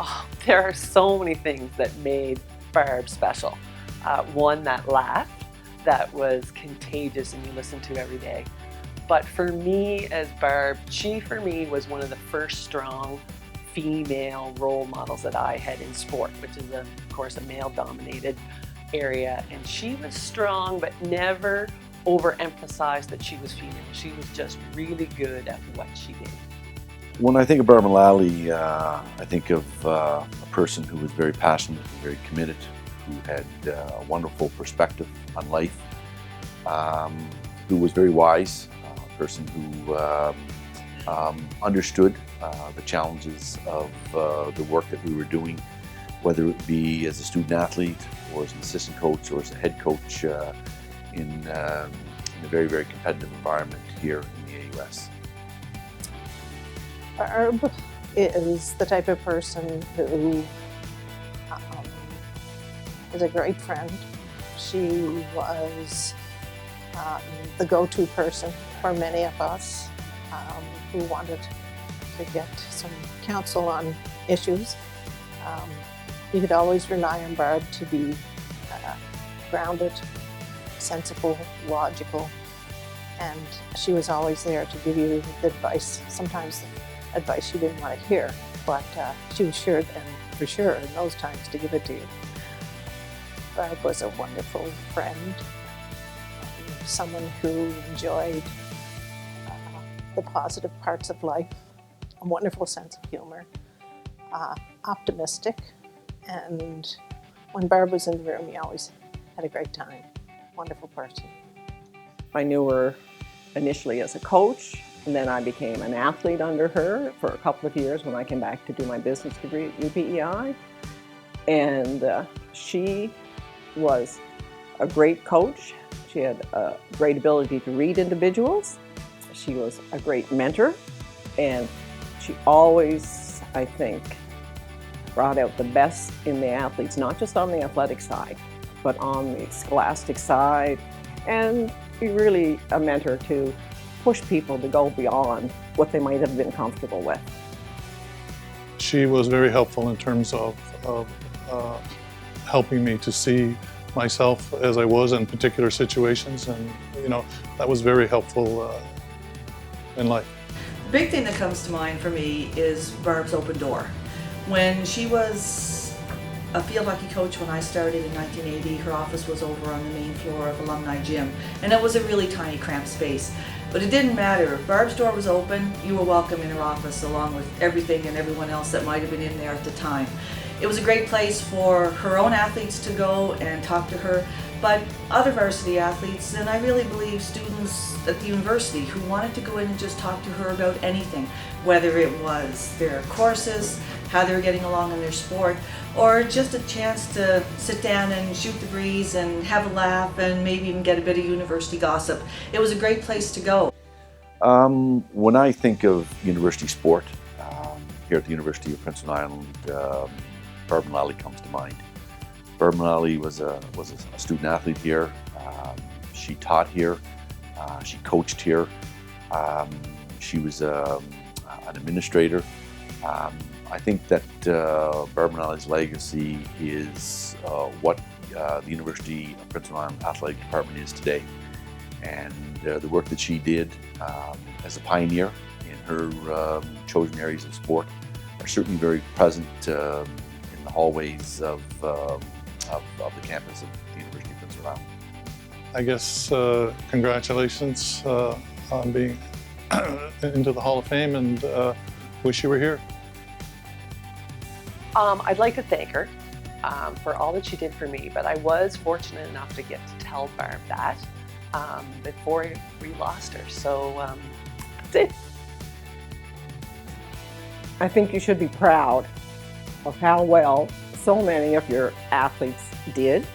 Oh, there are so many things that made Barb special. One, that laugh that was contagious and you listen to every day. But for me as Barb, she for me was one of the first strong female role models that I had in sport, which is of course a male-dominated area. And she was strong, but never overemphasized that she was female. She was just really good at what she did. When I think of Barb Mullaly, I think of a person who was very passionate, very committed, who had a wonderful perspective on life, who was very wise, a person who understood the challenges of the work that we were doing, whether it be as a student athlete or as an assistant coach or as a head coach in a very, very competitive environment here in the AUS. Barb is the type of person who is a great friend. She was the go-to person for many of us who wanted to get some counsel on issues. You could always rely on Barb to be grounded, sensible, logical, and she was always there to give you the advice, sometimes the advice you didn't want to hear, but she was sure, and for sure in those times, to give it to you. Barb was a wonderful friend, someone who enjoyed the positive parts of life, a wonderful sense of humor, optimistic, and when Barb was in the room, you always had a great time. Wonderful person. I knew her initially as a coach, and then I became an athlete under her for a couple of years when I came back to do my business degree at UPEI. And she was a great coach. She had a great ability to read individuals. She was a great mentor, and she always, I think, brought out the best in the athletes, not just on the athletic side, but on the scholastic side, and be really a mentor to push people to go beyond what they might have been comfortable with. She was very helpful in terms of helping me to see myself as I was in particular situations, and that was very helpful in life. The big thing that comes to mind for me is Barb's open door. When she was a field hockey coach when I started in 1980, her office was over on the main floor of Alumni Gym, and it was a really tiny cramped space. But it didn't matter. If Barb's door was open, you were welcome in her office along with everything and everyone else that might have been in there at the time. It was a great place for her own athletes to go and talk to her, but other varsity athletes, and I really believe students at the university who wanted to go in and just talk to her about anything, whether it was their courses, how they were getting along in their sport, or just a chance to sit down and shoot the breeze and have a laugh and maybe even get a bit of university gossip. It was a great place to go. When I think of university sport, here at the University of Prince Island, Barb Mullaly comes to mind. Barb Mullaly was a student athlete here. She taught here. She coached here. She was an administrator. I think that Barb Mullaly's legacy is what the University of Prince Island Athletic Department is today. And the work that she did as a pioneer in her chosen areas of sport are certainly very present in the hallways of the campus of the University of Prince Island. I guess congratulations on being into the Hall of Fame, and wish you were here. I'd like to thank her for all that she did for me, but I was fortunate enough to get to tell Barb that before we lost her. So that's it. I think you should be proud of how well so many of your athletes did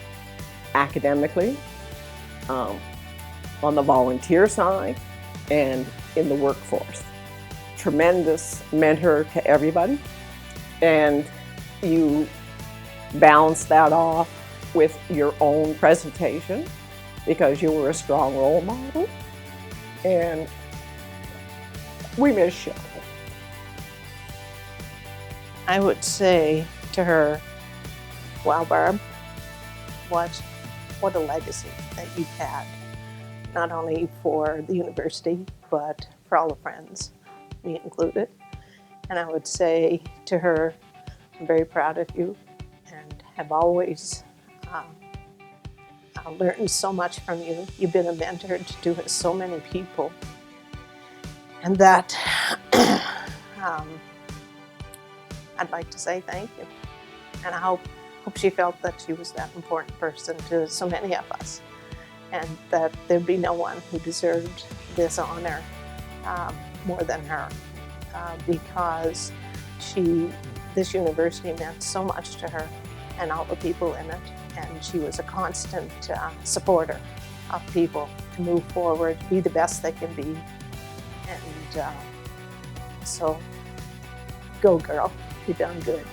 academically, on the volunteer side, and in the workforce. Tremendous mentor to everybody, and you balance that off with your own presentation because you were a strong role model, and we miss you. I would say to her, wow, Barb, what a legacy that you've had, not only for the university, but for all the friends, me included. And I would say to her, I'm very proud of you and have always learned so much from you. You've been a mentor to so many people. And that I'd like to say thank you. And I hope she felt that she was that important person to so many of us, and that there'd be no one who deserved this honor more than her, because this university meant so much to her and all the people in it, and she was a constant supporter of people to move forward, be the best they can be. And so, go girl, you done good.